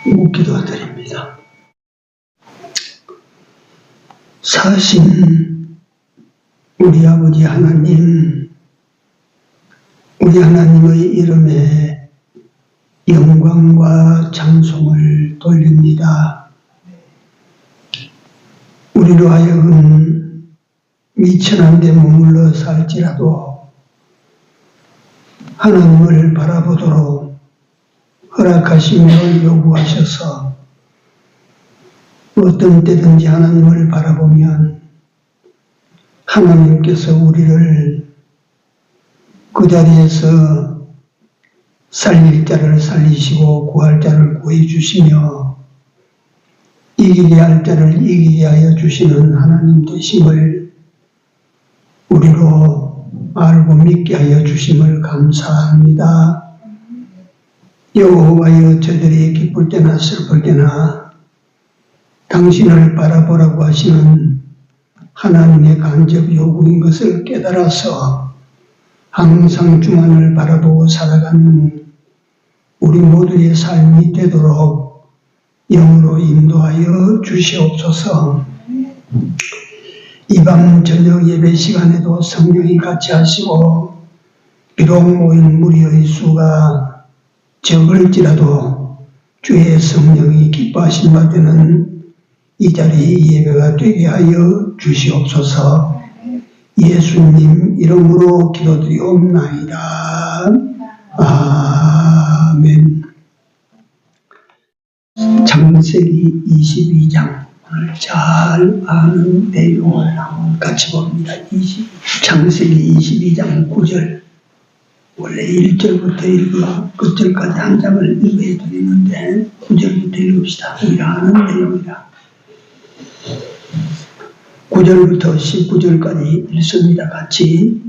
묻기도 드립니다. 사신 우리 아버지 하나님, 우리 하나님의 이름에 영광과 찬송을 돌립니다. 우리로 하여금 미천한 데 머물러 살지라도 하나님을 바라보도록 허락하시며 요구하셔서 어떤 때든지 하나님을 바라보면 하나님께서 우리를 그 자리에서 살릴 자를 살리시고 구할 자를 구해 주시며 이기게 할 자를 이기게 하여 주시는 하나님 되심을 우리로 알고 믿게 하여 주심을 감사합니다. 여호와여, 저들이 기쁠 때나 슬플 때나 당신을 바라보라고 하시는 하나님의 간접 요구인 것을 깨달아서 항상 주만을 바라보고 살아가는 우리 모두의 삶이 되도록 영으로 인도하여 주시옵소서. 이 밤 저녁 예배 시간에도 성령이 같이 하시고 비록 모인 무리의 수가 적을지라도 주의 성령이 기뻐하신 바 되는 이 자리 예배가 되게 하여 주시옵소서. 예수님 이름으로 기도드리옵나이다. 아멘. 창세기 22장, 오늘 잘 아는 내용을 한번 같이 봅니다. 창세기 22장 9절, 원래 1절부터 읽어 끝절까지 한 장을 읽어야 되는데 9절부터 읽읍시다. 우리가 아는 내용이라. 9절부터 19절까지 읽습니다. 같이.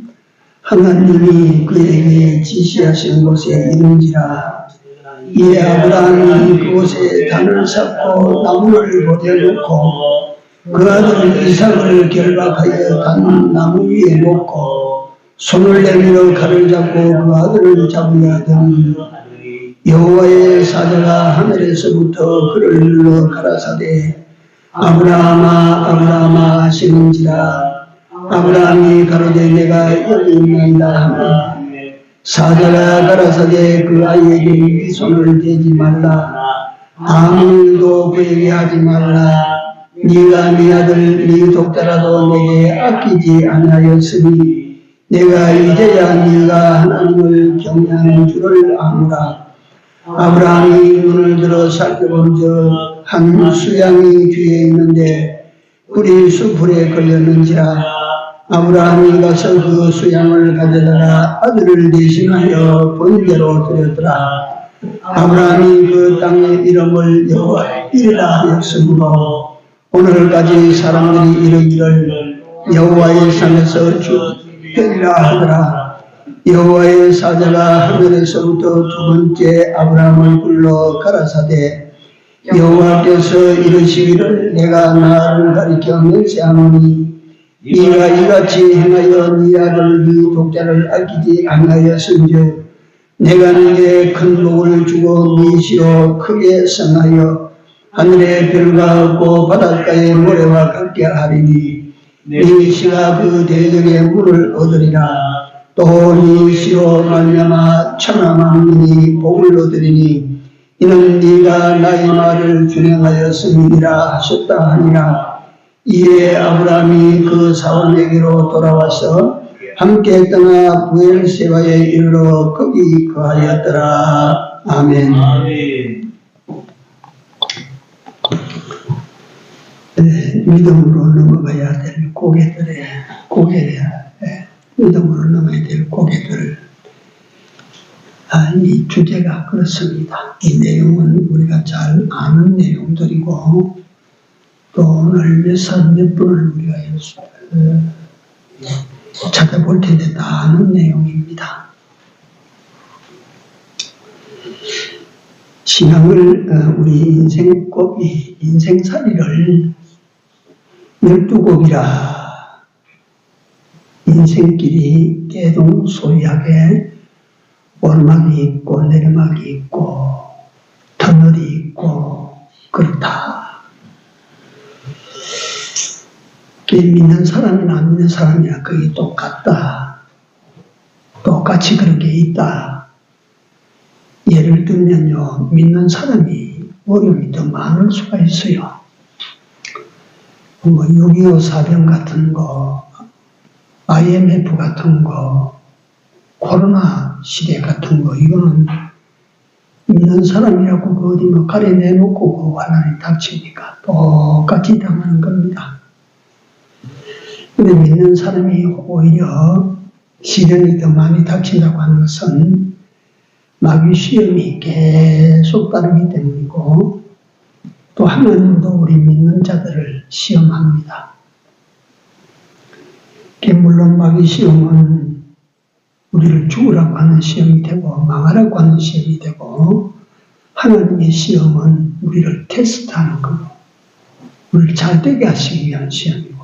하나님이 그에게 지시하신 곳에 이른지라. 이에 아브라함이 그곳에 단을 쌓고 나무를 버려놓고 그 아들 이삭을 결박하여 단 나무 위에 놓고 손을 내밀어 칼을 잡고 그 아들을 잡으려 하더니 여호와의 사자가 하늘에서부터 그를 눌러 가라사대 아브라함아 아브라함아 하시는지라. 아브라함이 가로되 내가 여기 있나이다 하며 사자가 가라사대 그 아이에게 네 손을 대지 말라. 아무 일도 그에게 하지 말라. 네가 네 아들 네 독자라도 내게 아끼지 아니하였으니 내가 이제야 네가 하나님을 경외하는 줄을 아노라. 아브라함이 눈을 들어 살펴본즉 한 수양이 뒤에 있는데 꿀이 수풀에 걸렸는지라. 아브라함이 가서 그 수양을 가져다가 아들을 대신하여 번제로 드렸더라. 아브라함이 그 땅의 이름을 여호와 이르라 하였으므로 오늘까지 사람들이 이르기를 여호와의 산에서 주되리라 하더라. 여호와의 사자가 하늘에서부터 두 번째 아브라함을 불러 가라사대 여호와께서 이르시기를 내가 나를 가리켜 맹세하노니 네가 이같이 행하여 네 아들 네 독자를 아끼지 아니하였은즉 내가 네게 큰 복을 주고 네 시로 크게 성하여 하늘의 별과 없고 바닷가의 모래와 같게 하리니 네 시가 그 대적의 물을 얻으리라. 또 네 시로 말미암아 천하 만민이 복을 얻으리니 이는 네가 나의 말을 준행하였음이니라 하셨다 하니라. 이에 아브라함이 그 사원에게로 돌아와서 함께 떠나 부엘세바에 이르러 거기 거하였더라. 아멘. 믿음으로 넘어가야 될 믿음으로 넘어야 될 고개들. 이 주제가 그렇습니다. 이 내용은 우리가 잘 아는 내용들이고 또 오늘 몇 분을 우리가 찾아볼 텐데 다 아는 내용입니다. 신앙을 우리 인생살이를 12곡이라 인생길이 대동소이하게 오르막이 있고 내리막이 있고 터널이 있고 그렇다. 믿는 사람이나 안 믿는 사람이나 거의 똑같다. 똑같이 그런 게 있다. 예를 들면요, 믿는 사람이 어려움이 더 많을 수가 있어요. 6.25 사병 같은 거, IMF 같은 거, 코로나 시대 같은 거, 이거는 믿는 사람이라고 그 어디 뭐 가려내놓고 그 환난이 닥치니까 똑같이 당하는 겁니다. 근데 믿는 사람이 오히려 시련이 더 많이 닥친다고 하는 것은 마귀 시험이 계속 따르기 때문이고, 또 하나님도 우리 믿는 자들을 시험합니다. 물론 마귀 시험은 우리를 죽으라고 하는 시험이 되고 망하라고 하는 시험이 되고, 하나님의 시험은 우리를 테스트하는 거고 우리를 잘되게 하시기 위한 시험이고,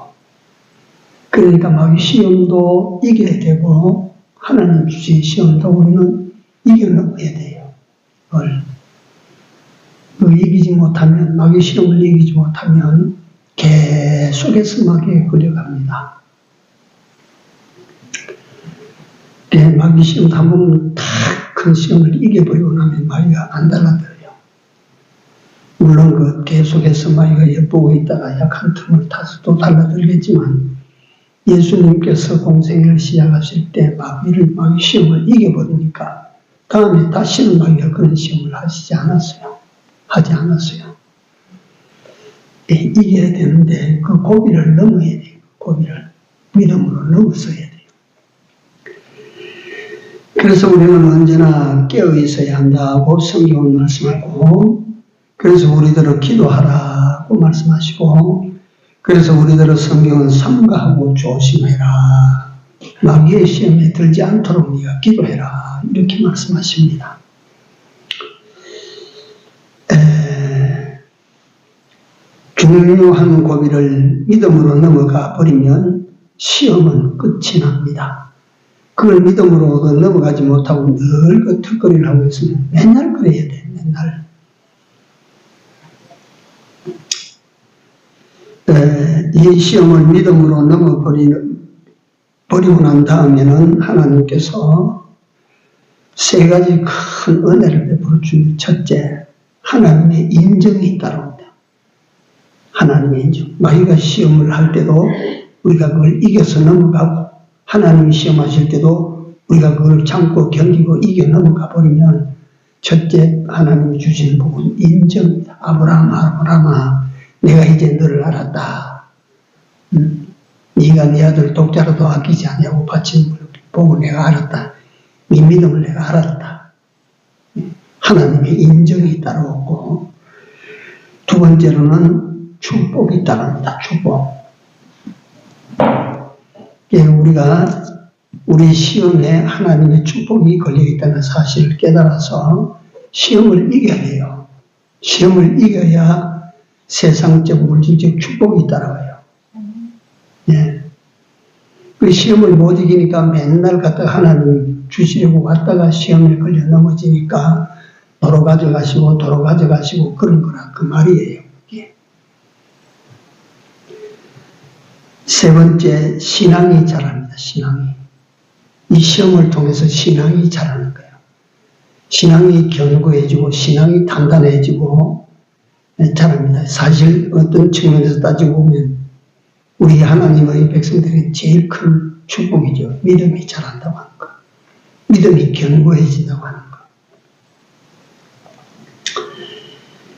그러니까 마귀 시험도 이겨야 되고 하나님 주신 시험도 우리는 이겨내야 돼요. 이기지 못하면, 마귀 시험을 이기지 못하면 계속해서 마귀에 끌려갑니다. 마귀 시험 한번 다 큰 시험을 이겨버리고 나면 마귀가 안 달라들어요. 물론 계속해서 마귀가 엿보고 있다가 약한 틈을 타서 또 달라들겠지만, 예수님께서 공생애를 시작하실 때 마귀 시험을 이겨버리니까 다음에 다시는 마귀가 그런 시험을 하지 않았어요. 이겨야 되는데 그 고비를 넘어야 돼요. 고비를 믿음으로 넘어서야 돼요. 그래서 우리는 언제나 깨어 있어야 한다고 성경을 말씀하고, 그래서 우리들은 기도하라고 말씀하시고, 그래서 우리들은 성경은 삼가하고 조심해라. 마귀의 시험에 들지 않도록 네가 기도해라. 이렇게 말씀하십니다. 중요한 고비를 믿음으로 넘어가 버리면 시험은 끝이 납니다. 그걸 믿음으로 넘어가지 못하고 늘 턱걸이를 하고 있으면 맨날 그래야 돼. 맨날. 이 시험을 믿음으로 버리고 난 다음에는 하나님께서 세 가지 큰 은혜를 베풀어 줍니다. 첫째, 하나님의 인정이 따라옵니다. 하나님의 인정. 마귀가 시험을 할 때도 우리가 그걸 이겨서 넘어가고, 하나님이 시험하실 때도 우리가 그걸 참고 견디고 이겨 넘어가 버리면, 첫째 하나님이 주시는 복은 인정입니다. 아브라함아, 내가 이제 너를 알았다. 네가 네 아들 독자로도 아끼지 아니하고 바친 복을 내가 알았다. 네 믿음을 내가 알았다. 하나님의 인정이 따라오고, 두 번째로는 축복이 따릅니다. 축복. 우리가 우리 시험에 하나님의 축복이 걸려있다는 사실을 깨달아서 시험을 이겨야 돼요. 시험을 이겨야 세상적 물질적 축복이 따라와요. 그 시험을 못 이기니까 맨날 갖다가 하나님 주시려고 왔다가 시험에 걸려 넘어지니까 도로 가져가시고 그런 거라 그 말이에요. 세 번째, 신앙이 자랍니다. 신앙이. 이 시험을 통해서 신앙이 자라는 거예요. 신앙이 견고해지고 신앙이 단단해지고 자랍니다. 사실 어떤 측면에서 따지고 보면 우리 하나님의 백성들이 제일 큰 축복이죠. 믿음이 자란다고 하는 것. 믿음이 견고해진다고 하는 것.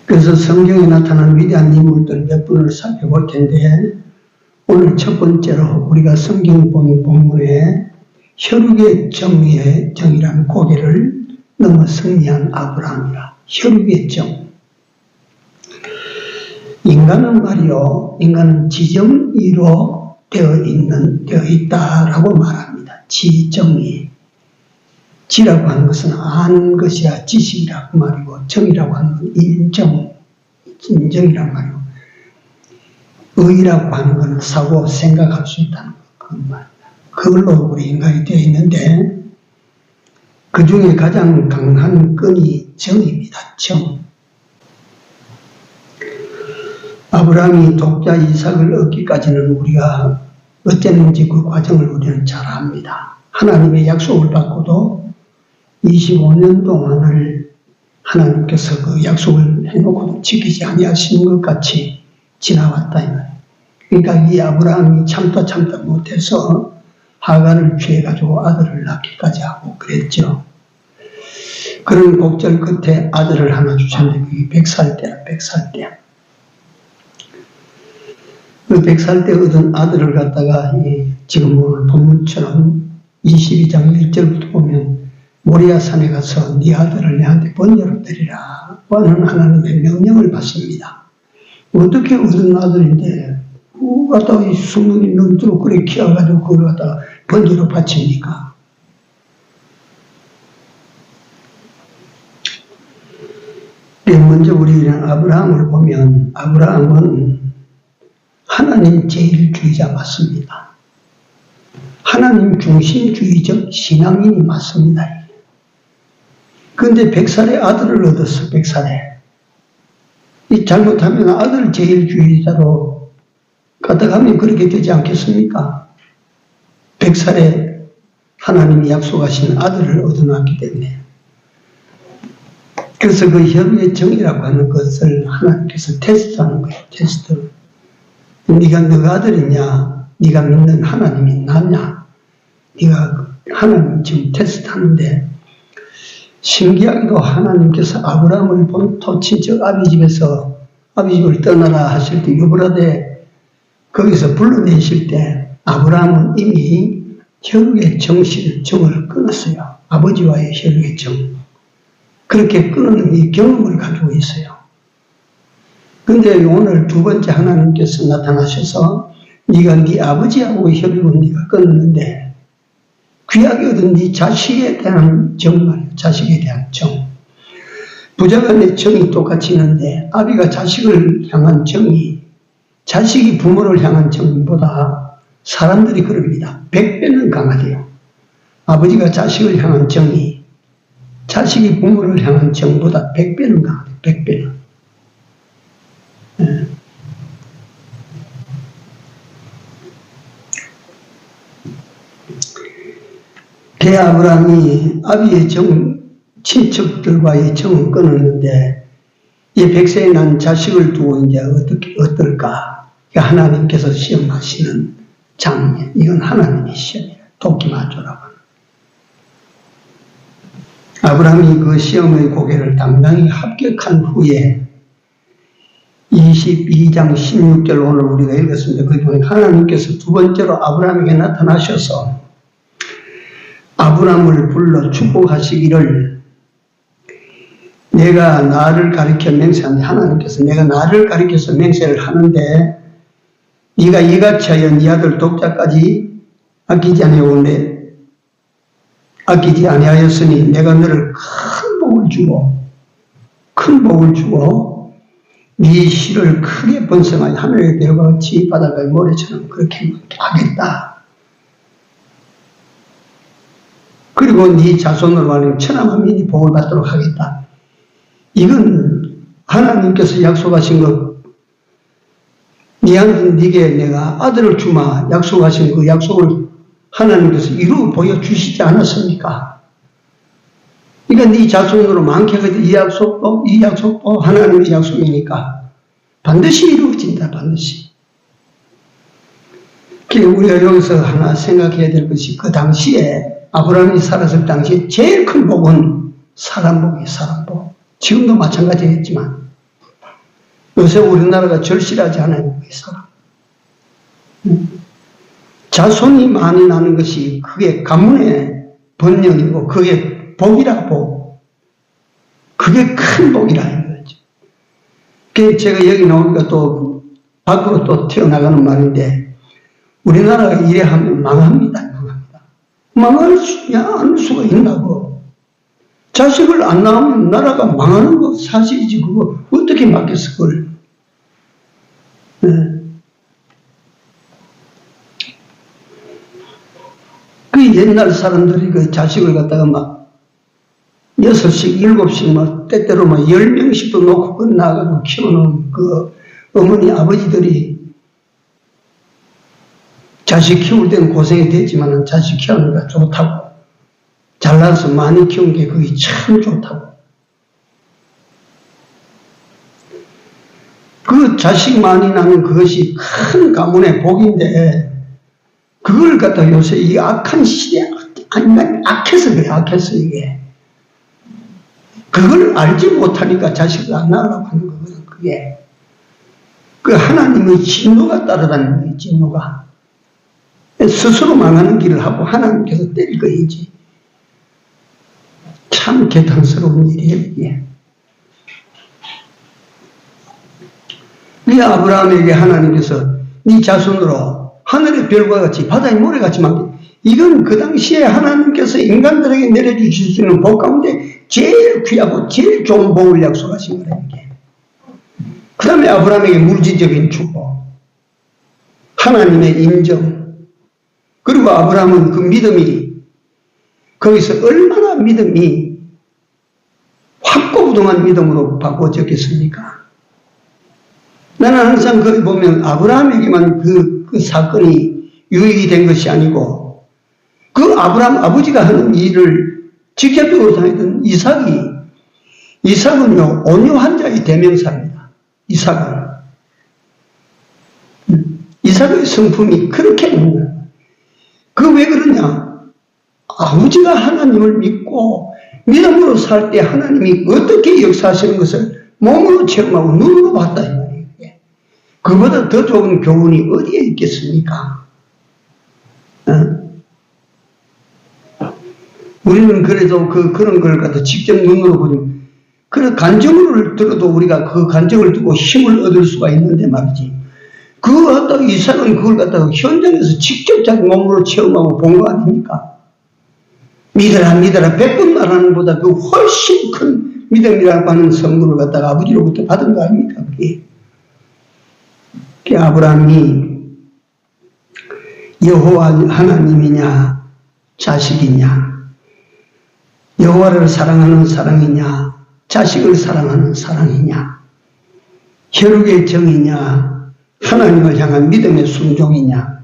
그래서 성경에 나타난 위대한 인물들 몇 분을 살펴볼 텐데, 오늘 첫 번째로 우리가 성경 본문에 혈육의 정이라는 고개를 넘어 승리한 아브라함이라. 혈육의 정. 인간은 말이요, 인간은 지정의로 되어 있다라고 말합니다. 지정의. 지라고 하는 것은 아는 것이라 지식이라고 말이고, 정이라고 하는 건 인정이란 말이고, 의라고 하는 것은 사고 생각할 수 있다는 그 말입니다. 그걸로 우리 인간이 되어 있는데, 그 중에 가장 강한 끈이 정입니다. 정. 아브라함이 독자 이삭을 얻기까지는 우리가 어땠는지 그 과정을 우리는 잘 압니다. 하나님의 약속을 받고도 25년 동안을 하나님께서 그 약속을 해놓고도 지키지 아니하신 것 같이 지나왔다. 이 말이에요. 그러니까 이 아브라함이 참다 못해서 하갈을 취해가지고 아들을 낳기까지 하고 그랬죠. 그런 곡절 끝에 아들을 하나 주셨는데 그게 100살 때라. 100살 때. 그 100살 때 얻은 아들을 갖다가 지금 오늘 본문처럼 22장 1절부터 보면 모리아 산에 가서 네 아들을 내한테 번제로 드리라 하는 하나님의 명령을 받습니다. 어떻게 얻은 아들인데 그거 갖다가 이 수문이 넘도록 그래 키워가지고 그걸 갖다가 번제로 바칩니까? 먼저 우리는 아브라함을 보면 아브라함은 하나님 제일주의자 맞습니다. 하나님 중심주의적 신앙인이 맞습니다. 그런데 100살의 아들을 얻었어. 100살에. 이 잘못하면 아들 제일주의자로 가다가면 그렇게 되지 않겠습니까? 100살에 하나님이 약속하신 아들을 얻어놨기 때문에. 그래서 그 혈육의 정이라고 하는 것을 하나님께서 테스트하는 거예요. 테스트. 네가 너가 아들이냐? 네가 믿는 하나님이 낫냐? 네가 하나님 지금 테스트하는데 신기하게도 하나님께서 아브라함을 본토 친척 아비 집을 떠나라 하실 때 유브라데 거기서 불러내실 때 아브라함은 이미 혈육의 정을 끊었어요. 아버지와의 혈육의 정. 그렇게 끊는 이 경험을 가지고 있어요. 근데 오늘 두 번째 하나님께서 나타나셔서 네가 네 아버지하고 혈육은 네가 끊었는데 귀하게 얻은 네 자식에 대한 정 말이에요. 자식에 대한 정. 부자간의 정이 똑같이 있는데 아비가 자식을 향한 정이 자식이 부모를 향한 정보다 사람들이 그럽니다. 100배는 강하대요. 아버지가 자식을 향한 정이 자식이 부모를 향한 정보다 100배는 강하대요. 100배는. 아브라함이 아비의 친척들과의 정을 끊었는데 이 100세에 난 자식을 두고 이제 어떨까? 하나님께서 시험하시는 장면. 이건 하나님의 시험이에요. 도끼마조라고 하는. 아브라함이 그 시험의 고개를 당당히 합격한 후에 22장 16절 오늘 우리가 읽었습니다. 거기 보면 하나님께서 두 번째로 아브라함에게 나타나셔서 아브라함을 불러 축복하시기를 내가 나를 가리켜 맹세하는데 하나님께서 내가 나를 가리켜서 맹세를 하는데 네가 이같이 하여 네 아들 독자까지 아끼지 아니하였으니 내가 너를 큰 복을 주고 네 씨를 크게 번성하여 하늘의 별과 같이 바닷가의 모래처럼 그렇게 하겠다. 그리고 네 자손으로 말하면 천하만민이 복을 받도록 하겠다. 이건 하나님께서 약속하신 것, 네게 내가 아들을 주마 약속하신 그 약속을 하나님께서 이루 보여주시지 않았습니까? 그러니까 네 자손으로 많게 하겠다. 이 약속도 하나님의 약속이니까 반드시 이루어진다. 반드시. 우리가 여기서 하나 생각해야 될 것이 그 당시에 아브라함이 살았을 당시에 제일 큰 복은 사람복이에요. 사람복. 지금도 마찬가지겠지만 요새 우리나라가 절실하지 않아요. 사람. 자손이 많이 나는 것이 그게 가문의 번영이고 그게 복이라 복. 그게 큰 복이라는 거죠. 그게 제가 여기 나오니까 또 밖으로 또 튀어나가는 말인데 우리나라가 이래 하면 망합니다. 망할 수가 있나고. 자식을 안 낳으면 나라가 망하는 거 사실이지. 그거 어떻게 막겠어, 그걸. 네. 그 옛날 사람들이 그 자식을 갖다가 막 6씩, 7씩, 막 때때로 막 10명씩도 놓고 끝나가지고 키우는 그 어머니, 아버지들이 자식 키울 때는 고생이 됐지만 자식 키우니까 좋다고. 잘나서 많이 키운 게 그게 참 좋다고. 그 자식 많이 나는 그것이 큰 가문의 복인데, 그걸 갖다 요새 이 악한 시대, 악해서 그래, 악해서 이게. 그걸 알지 못하니까 자식을 안 낳으려고 하는 거거든, 그게. 그 하나님의 진노가 따라다니는 거예요, 진노가. 스스로 망하는 길을 하고 하나님께서 때릴 거이지. 참 개탄스러운 일이에요, 이게. 이 아브라함에게 하나님께서 네 자손으로 하늘의 별과 같이 바다의 모래같이 만들. 이건 그 당시에 하나님께서 인간들에게 내려주실 수 있는 복 가운데 제일 귀하고 제일 좋은 복을 약속하신 거예요, 이게. 그 다음에 아브라함에게 물질적인 축복, 하나님의 인정, 그리고 아브라함은 그 믿음이, 거기서 얼마나 믿음이 확고부동한 믿음으로 바꿔졌겠습니까? 나는 항상 거기 보면 아브라함에게만 그 사건이 유익이 된 것이 아니고, 그 아브라함 아버지가 하는 일을 직접적으로 당했던 이삭은요, 온유한 자의 대명사입니다. 이삭의 성품이 그렇게 있는 거예요. 그 왜 그러냐? 아버지가 하나님을 믿고 믿음으로 살 때 하나님이 어떻게 역사하시는 것을 몸으로 체험하고 눈으로 봤다 이 말이에요. 그보다 더 좋은 교훈이 어디에 있겠습니까? 우리는 그래도 그런 걸 갖다 직접 눈으로 보면, 그런 간증을 들어도 우리가 그 간증을 두고 힘을 얻을 수가 있는데 말이지. 그거 갖다가 이삭은 그걸 갖다가 현장에서 직접 자기 몸으로 체험하고 본 거 아닙니까? 믿어라, 100번 말하는 것보다 그 훨씬 큰 믿음이라고 하는 선물을 갖다가 아버지로부터 받은 거 아닙니까? 그게. 아브라함이 여호와 하나님이냐, 자식이냐, 여호와를 사랑하는 사랑이냐, 자식을 사랑하는 사랑이냐, 혈육의 정이냐, 하나님을 향한 믿음의 순종이냐,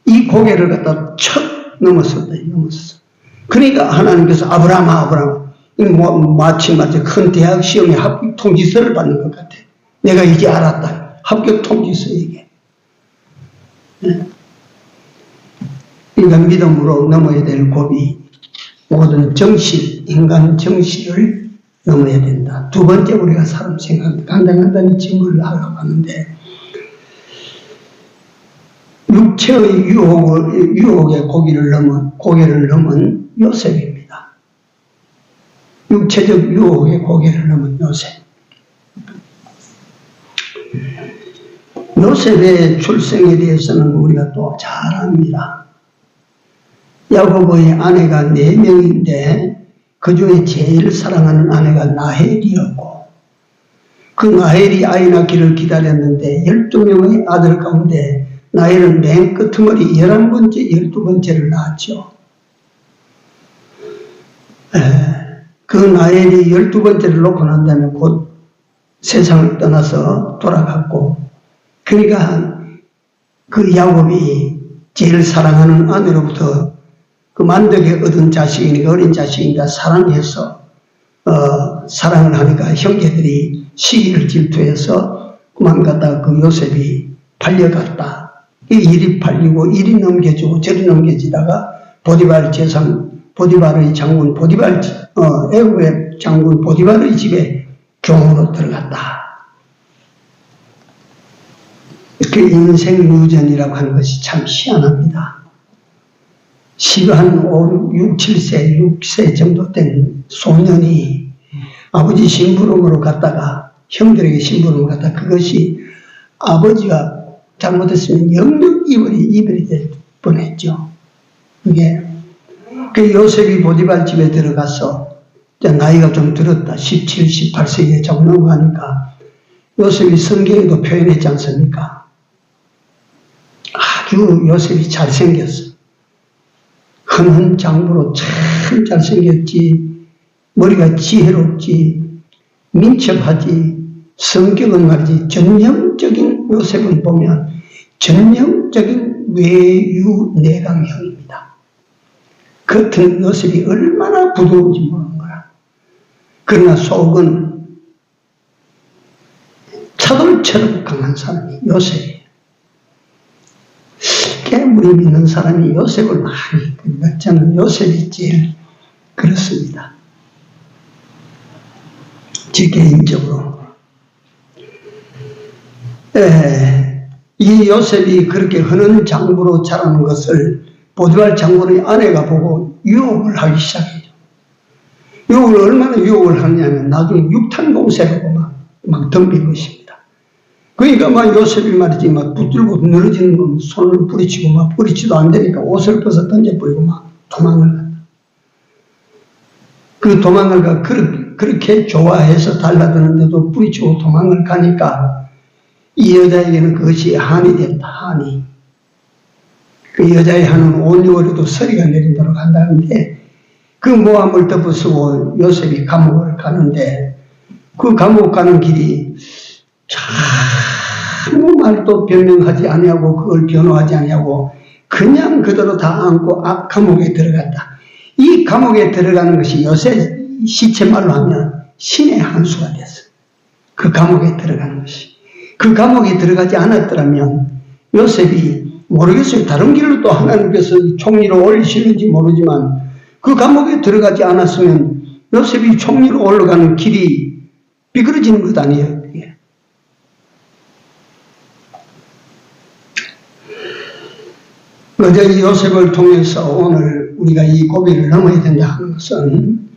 이 고개를 갖다 척 넘었었다. 그러니까 하나님께서 아브라함, 마치 큰 대학 시험에 합격 통지서를 받는 것 같아. 내가 이제 알았다. 합격 통지서 이게. 인간 믿음으로 넘어야 될 고비, 모든 정실, 인간 정실을 넘어야 된다. 두 번째 우리가 사람 생각, 간단히 질문을 하려고 하는데, 육체의 유혹의 고개를 넘은 요셉입니다. 육체적 유혹의 고개를 넘은 요셉. 요셉의 출생에 대해서는 우리가 또 잘 압니다. 야고보의 아내가 4명인데 그 중에 제일 사랑하는 아내가 나헬이었고, 그 나헬이 아이 낳기를 기다렸는데 12명의 아들 가운데 나헬은 맨 끝머리 11번째, 12번째를 낳았죠. 그 나헬이 12번째를 놓고 난 다음에 곧 세상을 떠나서 돌아갔고, 그러니까 그 야곱이 제일 사랑하는 아내로부터 그 만덕에 얻은 자식이니까, 어린 자식이니까 사랑해서 사랑을 하니까 형제들이 시기를 질투해서 그만 갔다가 그 요셉이 팔려갔다. 이 일이 팔리고 이리 넘겨주고 저리 넘겨지다가 보디발의 장군 애굽의 장군 보디발의 집에 종으로 들어갔다. 그 인생 유전이라고 하는 것이 참 희한합니다. 한 6, 7세 정도 된 소년이 아버지 심부름으로 갔다가 형들에게 심부름을 갔다가 그것이 아버지가 잘못했으면 영영 이별이 될 뻔했죠. 이게 그 요셉이 보디발 집에 들어가서 나이가 좀 들었다. 17, 18세기에 좀 넘어가니까 요셉이 성경에도 표현했지 않습니까? 아주 요셉이 잘생겼어. 흔한 장부로 참 잘생겼지, 머리가 지혜롭지, 민첩하지, 성격은 말이지 전형 전형적인 요셉을 보면 전형적인 외유내강형입니다. 겉은 요셉이 얼마나 부드러운지 모르는 거야. 그러나 속은 차돌처럼 강한 사람이 요셉이에요. 우리 믿는 사람이 요셉을 많이, 그러니까 저는 요셉이 제일 그렇습니다. 제 개인적으로. 이 요셉이 그렇게 흔한 장부로 자라는 것을 보디발 장군의 아내가 보고 유혹을 하기 시작해요. 유혹을 얼마나 유혹을 하냐면 나중에 육탄 공세라고 막 덤빌 것입니다. 그러니까 막 요셉이 말이지 막 붙들고 늘어지는 건 손을 부리치고 막 부리치도 안 되니까 옷을 벗어 던져버리고 막 도망을 간다. 그 도망을 가 그렇게 좋아해서 달라드는데도 부리치고 도망을 가니까 이 여자에게는 그것이 한이 된다. 한이. 그 여자의 한은 온유월에도 서리가 내린다고 한다는데 그 모함을 덮어쓰고 요셉이 감옥을 가는데 그 감옥 가는 길이 아무 말도 변명하지 아니하고 그걸 변호하지 아니하고 그냥 그대로 다 안고 감옥에 들어갔다. 이 감옥에 들어가는 것이 요새 시체말로 하면 신의 한 수가 됐어요. 그 감옥에 들어가는 것이. 그 감옥에 들어가지 않았더라면 요셉이 모르겠어요. 다른 길로 또 하나님께서 총리로 올리시는지 모르지만 그 감옥에 들어가지 않았으면 요셉이 총리로 올라가는 길이 비그러지는 것 아니에요. 어제 요셉을 통해서 오늘 우리가 이 고비를 넘어야 된다 하는 것은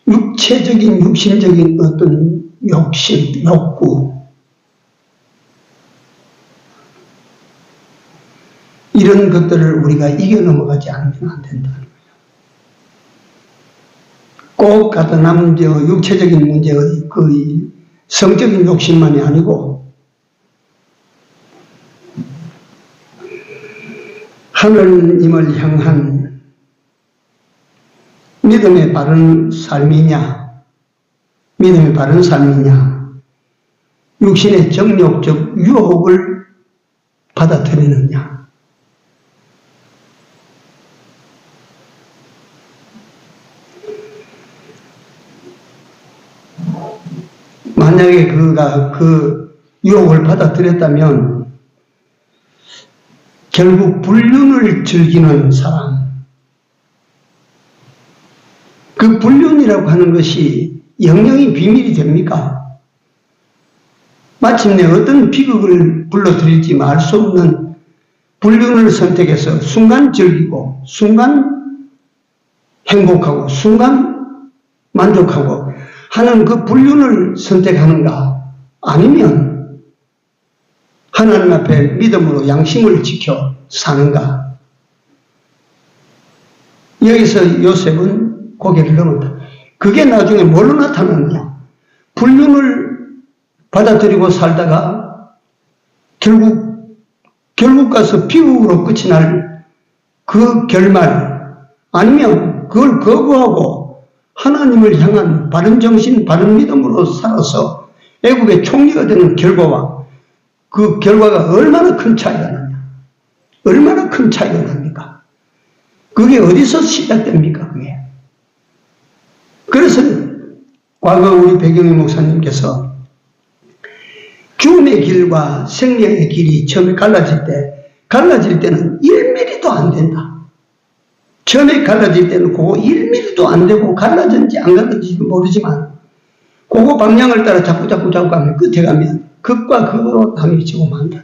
육체적인, 육신적인 어떤 욕심, 욕구 이런 것들을 우리가 이겨 넘어가지 않으면 안 된다는 거예요. 꼭 같은 남자 육체적인 문제의 그 성적인 욕심만이 아니고 하느님을 향한 믿음의 바른 삶이냐, 믿음의 바른 삶이냐, 육신의 정욕적 유혹을 받아들이느냐. 만약에 그가 그 유혹을 받아들였다면 결국 불륜을 즐기는 사람, 그 불륜이라고 하는 것이 영영이 비밀이 됩니까? 마침내 어떤 비극을 불러들일지 알 수 없는 불륜을 선택해서 순간 즐기고 순간 행복하고 순간 만족하고 하는 그 불륜을 선택하는가? 아니면 하나님 앞에 믿음으로 양심을 지켜 사는가? 여기서 요셉은 고개를 넘었다. 그게 나중에 뭘로 나타나느냐? 불륜을 받아들이고 살다가 결국 가서 비극으로 끝이 날 그 결말, 아니면 그걸 거부하고 하나님을 향한 바른 정신, 바른 믿음으로 살아서 애국의 총리가 되는 결과와 그 결과가 얼마나 큰 차이가 나냐? 얼마나 큰 차이가 납니까? 그게 어디서 시작됩니까? 그게. 그래서 과거 우리 배경희 목사님께서 죽음의 길과 생명의 길이 처음에 갈라질 때는 1mm도 안 된다. 처음에 갈라질 때는 그거 1mm도 안 되고 갈라졌는지 안 갈라졌는지 모르지만 그거 방향을 따라 자꾸 가면 끝에 가면 극과 극으로 나뉘어지고 만다.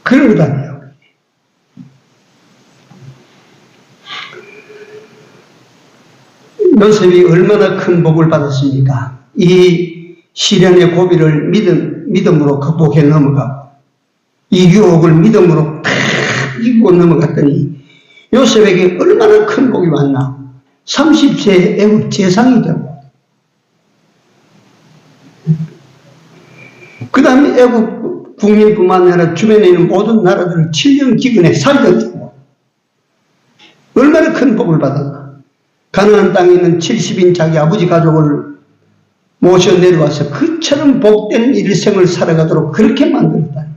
그런 것 아니에요. 요셉이 얼마나 큰 복을 받았습니까? 이 시련의 고비를 믿음으로 극복해 넘어가고 이 유혹을 믿음으로 탁 이기고 넘어갔더니 요셉에게 얼마나 큰 복이 왔나? 30세에 애국 재상이 되고 그 다음에 애국 국민뿐만 아니라 주변에 있는 모든 나라들을 7년 기근에 살려주고 얼마나 큰 복을 받았나? 가나안 땅에 있는 70인 자기 아버지 가족을 모셔 내려와서 그처럼 복된 일생을 살아가도록 그렇게 만들었다.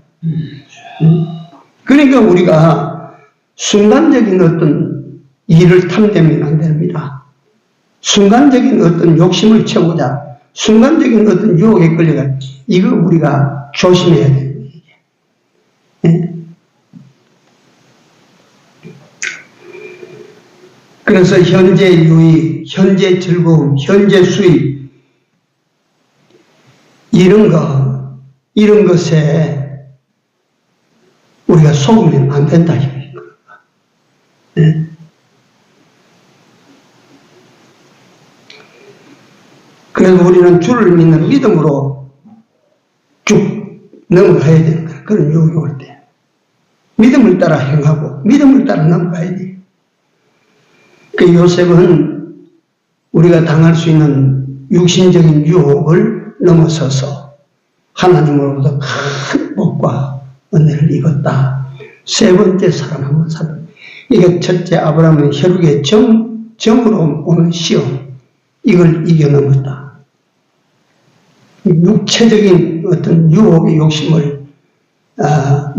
그러니까 우리가 순간적인 어떤 일을 탐내면 안 됩니다. 순간적인 어떤 욕심을 채우자, 순간적인 어떤 유혹에 끌려가, 이거 우리가 조심해야 됩니다. 네? 그래서 현재 유익, 현재 즐거움, 현재 수입, 이런 것에 우리가 속으면 안 된다. 네? 그래서 우리는 주를 믿는 믿음으로 쭉 넘어가야 되는 거야. 그런 유혹이 올 때. 믿음을 따라 행하고, 믿음을 따라 넘어가야 돼. 그 요셉은 우리가 당할 수 있는 육신적인 유혹을 넘어서서 하나님으로부터 큰 복과 은혜를 입었다. 세 번째 살아남은 사람. 이게 첫째 아브라함은 혈육의 정으로 오는 시험. 이걸 이겨넘었다. 육체적인 어떤 유혹의 욕심을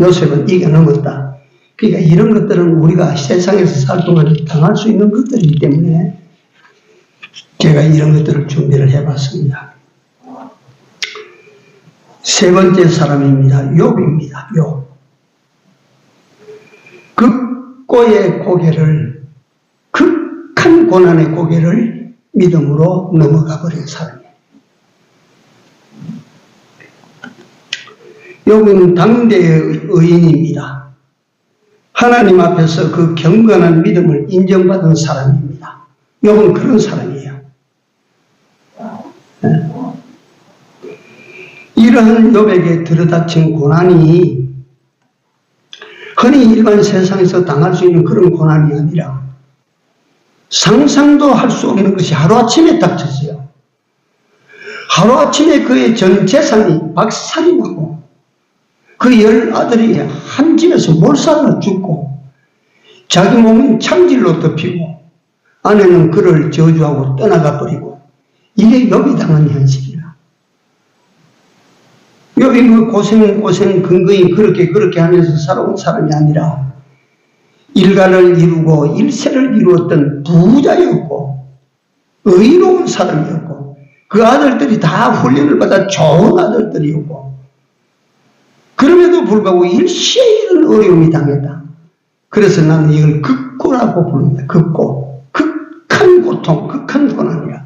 요셉은 이겨넘었다. 그러니까 이런 것들은 우리가 세상에서 살 동안 당할 수 있는 것들이기 때문에 제가 이런 것들을 준비를 해봤습니다. 세 번째 사람입니다. 욥입니다. 욥. 극고의 고개를, 극한 고난의 고개를 믿음으로 넘어가 버린 사람이에요. 욥은 당대의 의인입니다. 하나님 앞에서 그 경건한 믿음을 인정받은 사람입니다. 욥은 그런 사람이에요. 네. 이러한 욥에게 들어닥친 고난이 흔히 일반 세상에서 당할 수 있는 그런 고난이 아니라 상상도 할 수 없는 것이 하루아침에 닥쳤어요. 하루아침에 그의 전 재산이 박살이 나고 그 10아들이 한 집에서 몰살로 죽고 자기 몸은 창질로 덮이고 아내는 그를 저주하고 떠나가 버리고 이게 욥이 당한 현실이라. 욥이 뭐 고생 근거히 그렇게 하면서 살아온 사람이 아니라 일가를 이루고 일세를 이루었던 부자였고 의로운 사람이었고 그 아들들이 다 훈련을 받아 좋은 아들들이었고 그럼에도 불구하고 일시에 이런 어려움이 당했다. 그래서 나는 이걸 극고라고 부릅니다. 극고. 극한 고통, 극한 고난이라.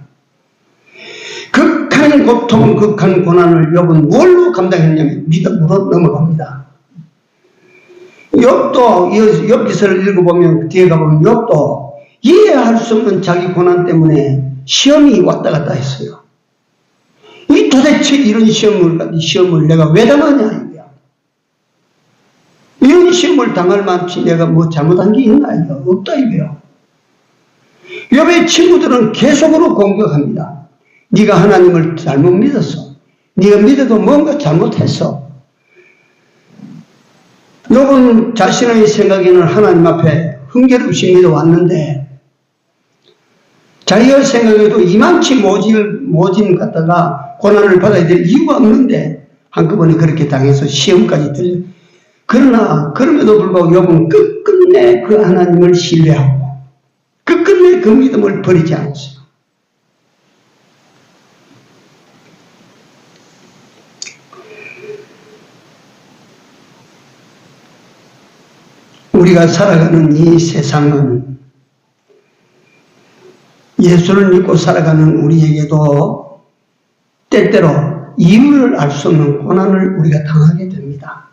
극한 고통, 극한 고난을 욥은 뭘로 감당했냐면 믿음으로 넘어갑니다. 욥도 욥 기서를 읽어보면 뒤에 가보면 욥도 이해할 수 없는 자기 고난 때문에 시험이 왔다 갔다 했어요. 이 도대체 이런 시험을 내가 왜 당하냐 이거야. 이런 시험을 당할 만치 내가 뭐 잘못한 게 있나 이거 없다 이거야. 욥의 친구들은 계속으로 공격합니다. 네가 하나님을 잘못 믿었어. 네가 믿어도 뭔가 잘못했어. 욥은 자신의 생각에는 하나님 앞에 흥결없이 믿어왔는데 자기의 생각에도 이만치 모진 갖다가 고난을 받아야 될 이유가 없는데 한꺼번에 그렇게 당해서 시험까지 들려. 그러나 그럼에도 불구하고 욥은 끝끝내 그 하나님을 신뢰하고 끝끝내 그 믿음을 버리지 않았어요. 우리가 살아가는 이 세상은 예수를 믿고 살아가는 우리에게도 때때로 이유를 알 수 없는 고난을 우리가 당하게 됩니다.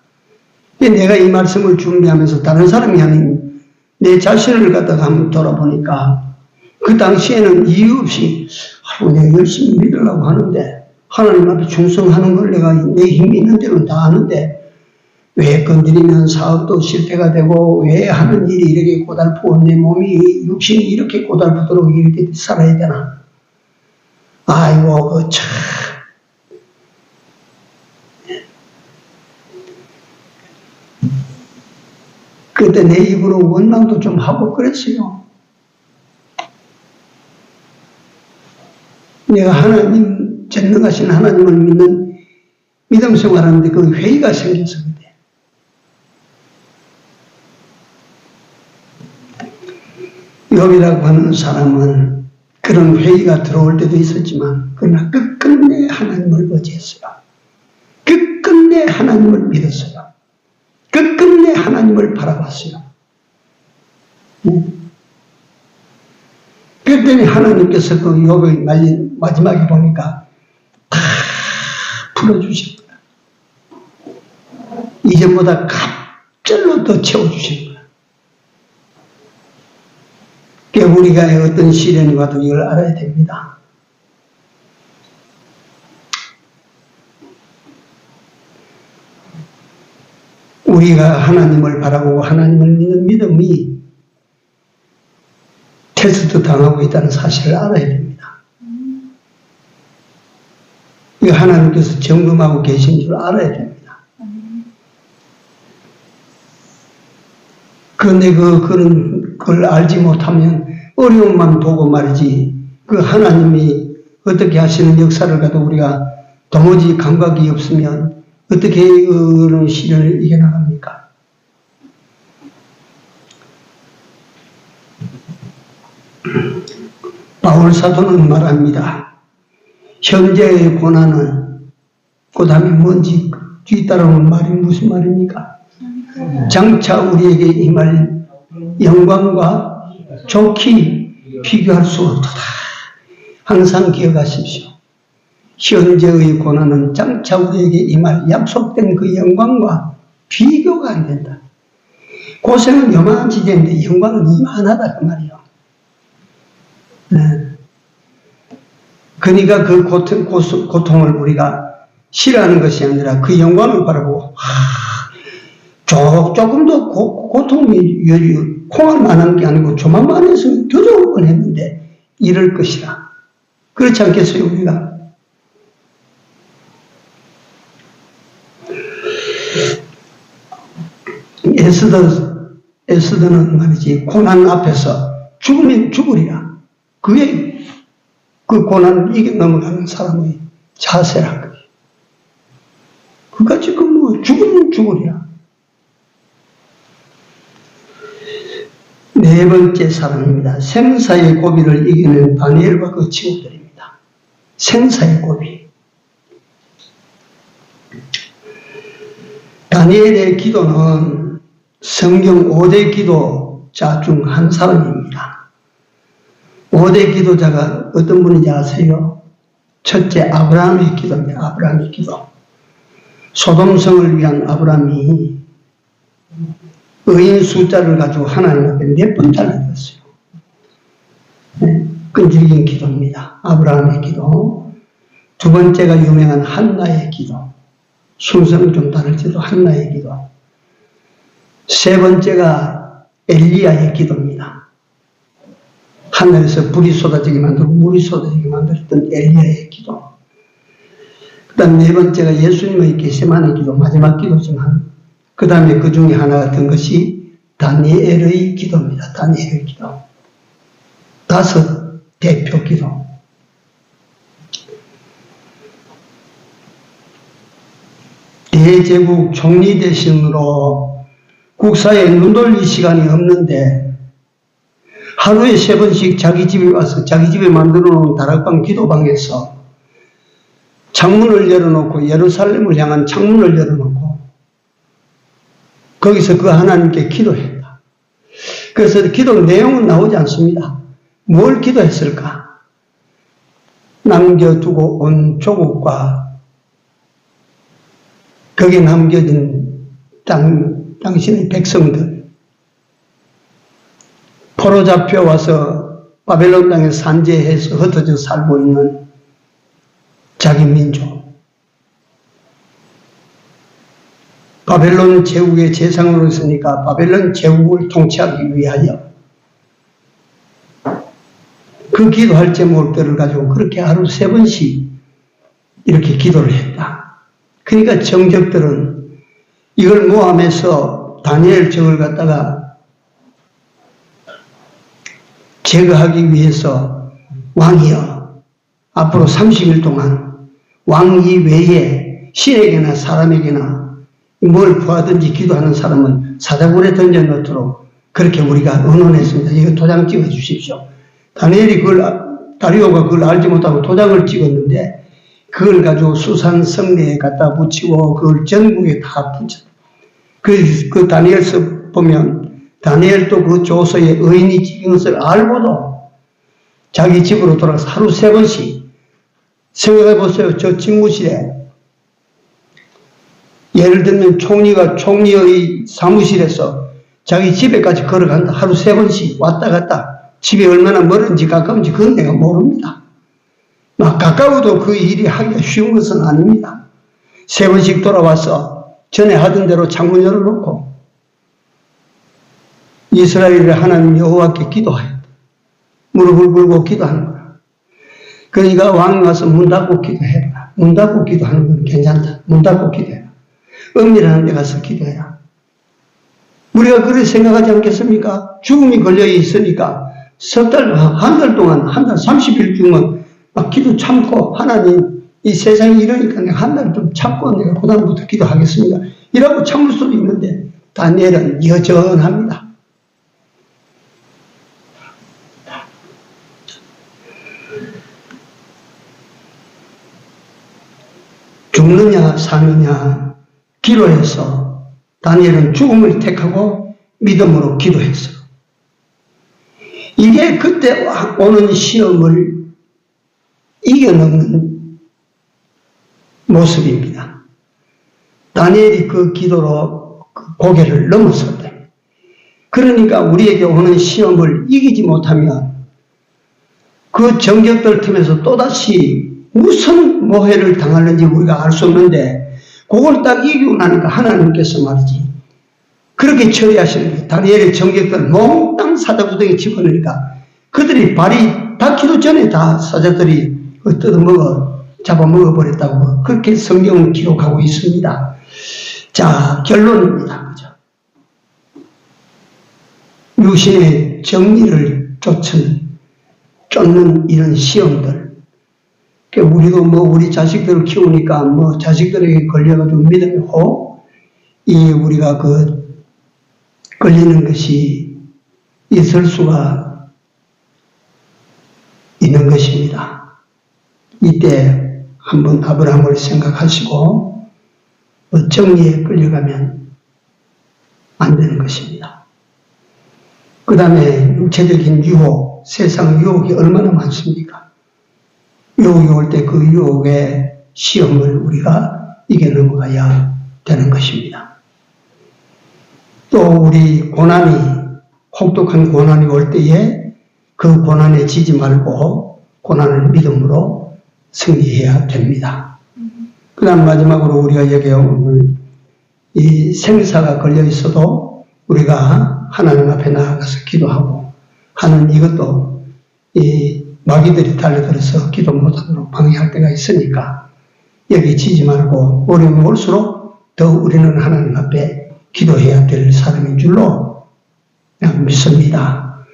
내가 이 말씀을 준비하면서 다른 사람이 아닌 내 자신을 갖다가 한번 돌아보니까 그 당시에는 이유 없이 내가 열심히 믿으려고 하는데 하나님 앞에 충성하는 걸 내가 내 힘이 있는 대로 다 하는데 왜 건드리면 사업도 실패가 되고 왜 하는 일이 이렇게 고달프고 내 몸이 육신이 이렇게 고달프도록 이렇게 살아야 되나. 아이고 참. 그때 내 입으로 원망도 좀 하고 그랬어요. 내가 하나님, 전능하신 하나님을 믿는 믿음 생활하는데 그 회의가 생겨서 그래. 욥이라고 하는 사람은 그런 회의가 들어올 때도 있었지만 그러나 끝끝내 하나님을 의지했어요. 끝끝내 하나님을 믿었어요. 끝끝내 하나님을 바라봤어요. 그랬더니 하나님께서 그 욥의 마지막에 보니까 다 풀어주신 거야. 이전보다 갑절로 더 채워주신 거야. 그러니까 우리가 어떤 시련이 와도 이걸 알아야 됩니다. 우리가 하나님을 바라보고 하나님을 믿는 믿음이 테스트 당하고 있다는 사실을 알아야 됩니다. 이 하나님께서 점검하고 계신 줄 알아야 됩니다. 그런데 그런 걸 알지 못하면 어려움만 보고 말이지 그 하나님이 어떻게 하시는 역사를 가도 우리가 도무지 감각이 없으면 어떻게 그런 시련을 이겨나갑니까? 바울 사도는 말합니다. 현재의 고난은 그 다음에 뭔지 뒤따라오는 말이 무슨 말입니까? 장차 우리에게 임할 영광과 좋게 비교할 수 없도다. 항상 기억하십시오. 현재의 고난은 장차 우리에게 임할 약속된 그 영광과 비교가 안 된다. 고생은 요만한 지경인데 영광은 이만하다 그 말이에요. 네. 그러니까 그 고통을 우리가 싫어하는 것이 아니라 그 영광을 바라보고 조금 더 고통이 콩알 만한 게 아니고 조만만 했으면 더 좋을 뻔했는데 이럴 것이라. 그렇지 않겠어요 우리가? 에스더는 말이지 고난 앞에서 죽으면 죽으리라. 그게 그 고난을 이겨 넘어가는 사람의 자세란 거예요. 그가 지금 뭐 죽으면 죽으리라. 네 번째 사람입니다. 생사의 고비를 이기는 다니엘과 그 친구들입니다. 생사의 고비. 다니엘의 기도는 성경 5대 기도자 중 한 사람입니다. 5대 기도자가 어떤 분인지 아세요? 첫째, 아브라함의 기도입니다. 아브라함의 기도. 소돔성을 위한 아브라함이 의인 숫자를 가지고 하나님 앞에 몇 번 달려들었어요. 네, 끈질긴 기도입니다. 아브라함의 기도. 두 번째가 유명한 한나의 기도. 순서는 좀 다를지도 한나의 기도. 세 번째가 엘리야의 기도입니다. 하늘에서 불이 쏟아지게 만들고 물이 쏟아지게 만들었던 엘리야의 기도. 그 다음 네 번째가 예수님의 겟세마네 기도, 마지막 기도지만 그 다음에 그 중에 하나 같은 것이 다니엘의 기도입니다. 다니엘의 기도. 다섯 대표 기도. 대제국 총리 대신으로 국사에 눈 돌릴 시간이 없는데 하루에 3번씩 자기 집에 와서 자기 집에 만들어 놓은 다락방 기도방에서 창문을 열어놓고 예루살렘을 향한 창문을 열어놓고 거기서 그 하나님께 기도했다. 그래서 기도 내용은 나오지 않습니다. 뭘 기도했을까? 남겨두고 온 조국과 거기에 남겨진 당신의 백성들, 포로 잡혀와서 바벨론 땅에 산재해서 흩어져 살고 있는 자기 민족, 바벨론 제국의 재상으로 있으니까 바벨론 제국을 통치하기 위하여 그 기도할 제목들을 가지고 그렇게 하루 3번씩 이렇게 기도를 했다. 그러니까 정적들은 이걸 모함해서 다니엘 정을 갖다가 제거하기 위해서 왕이여 앞으로 30일 동안 왕 이외에 신에게나 사람에게나 뭘 구하든지 기도하는 사람은 사자굴에 던져 넣도록 그렇게 우리가 의논했습니다. 이거 도장 찍어 주십시오. 다리오가 그걸 알지 못하고 도장을 찍었는데 그걸 가지고 수산 성내에 갖다 붙이고 그걸 전국에 다 붙였어요. 그 다니엘서 보면 다니엘도 그 조서에 의인이 찍은 것을 알고도 자기 집으로 돌아가서 하루 3번씩 생각해 보세요. 저 집무실에 예를 들면 총리가 총리의 사무실에서 자기 집에까지 걸어간다. 하루 3번씩 왔다 갔다. 집이 얼마나 멀은지 가까운지 그건 내가 모릅니다. 막 가까워도 그 일이 하기가 쉬운 것은 아닙니다. 3번씩 돌아와서 전에 하던 대로 창문 열어놓고 이스라엘의 하나님 여호와께 기도하였다. 무릎을 꿇고 기도하는 거야. 그러니까 왕이 와서 문 닫고 기도해라. 문 닫고 기도하는 건 괜찮다. 문 닫고 기도해라. 은밀한 데 가서 기도해라. 우리가 그렇게 생각하지 않겠습니까? 죽음이 걸려 있으니까 한 달 동안, 한 달 30일 중은 막 기도 참고 하나님 이 세상이 이러니까 내가 한 달 좀 참고 내가 그다음부터 기도하겠습니다. 이라고 참을 수도 있는데 다니엘은 여전합니다. 죽느냐 사느냐 기도해서 다니엘은 죽음을 택하고 믿음으로 기도했어. 이게 그때 오는 시험을 이겨넘는 모습입니다. 다니엘이 그 기도로 고개를 넘었었다. 그러니까 우리에게 오는 시험을 이기지 못하면 그 정적들 틈에서 또다시 무슨 모해를 당하는지 우리가 알 수 없는데 그걸 딱 이기고 나니까 하나님께서 말이지 그렇게 처리하시는 거예요. 다니엘의 정적들 몽땅 사자구덩이에 집어넣으니까 그들이 발이 닿기도 전에 다 사자들이 잡아먹어버렸다고 그렇게 성경은 기록하고 있습니다. 자, 결론입니다. 그죠? 유신의 정리를 쫓는 이런 시험들. 우리도 우리 자식들을 키우니까 자식들에게 걸려가지고 믿음이 우리가 걸리는 것이 있을 수가 있는 것입니다. 이때 한번 아브라함을 생각하시고 정리에 끌려가면 안 되는 것입니다. 그 다음에 육체적인 유혹, 세상 유혹이 얼마나 많습니까? 유혹이 올 때 그 유혹의 시험을 우리가 이겨 넘어가야 되는 것입니다. 또 우리 혹독한 고난이 올 때에 그 고난에 지지 말고 고난을 믿음으로 승리해야 됩니다. 그 다음 마지막으로 우리가 여기에 오늘 이 생사가 걸려 있어도 우리가 하나님 앞에 나아가서 기도하고 하는 이것도 이 마귀들이 달려들어서 기도 못하도록 방해할 때가 있으니까 여기 지지 말고 어려움이 올수록 더 우리는 하나님 앞에 기도해야 될 사람인 줄로 믿습니다.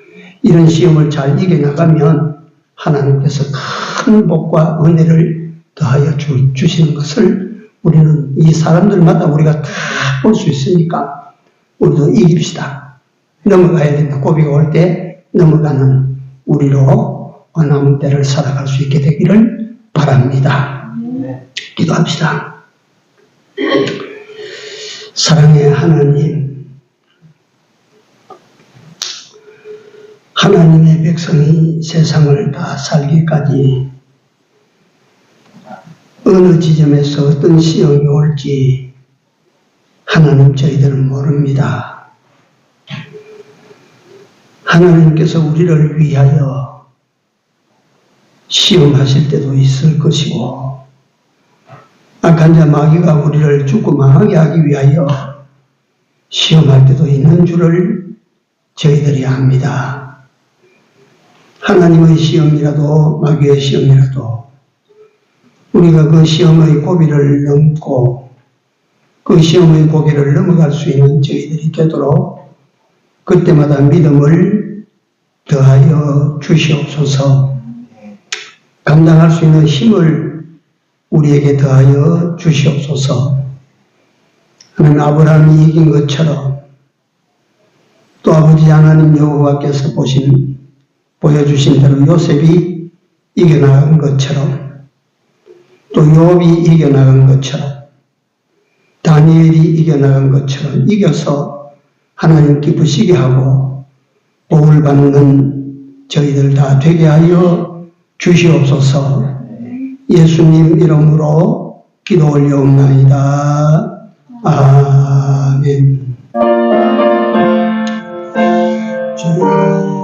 이런 시험을 잘 이겨나가면 하나님께서 큰 복과 은혜를 더하여 주시는 것을 우리는 이 사람들마다 우리가 다 볼 수 있으니까 우리도 이깁시다. 넘어가야 된다. 고비가 올 때 넘어가는 우리로 남은 때를 살아갈 수 있게 되기를 바랍니다. 기도합시다. 사랑의 하나님, 하나님의 백성이 세상을 다 살기까지 어느 지점에서 어떤 시험이 올지 하나님 저희들은 모릅니다. 하나님께서 우리를 위하여 시험하실 때도 있을 것이고 악한 자 마귀가 우리를 죽고 망하게 하기 위하여 시험할 때도 있는 줄을 저희들이 압니다. 하나님의 시험이라도 마귀의 시험이라도 우리가 그 시험의 고비를 넘고 그 시험의 고비를 넘어갈 수 있는 저희들이 되도록 그때마다 믿음을 더하여 주시옵소서. 감당할 수 있는 힘을 우리에게 더하여 주시옵소서. 하나님, 아브라함이 이긴 것처럼 또 아버지 하나님 여호와께서 보여주신 대로 요셉이 이겨나간 것처럼 또 욥이 이겨나간 것처럼 다니엘이 이겨나간 것처럼 이겨서 하나님 기쁘시게 하고 복을 받는 저희들 다 되게 하여 주시옵소서. 예수님 이름으로 기도 올려옵나이다. 아멘. 주님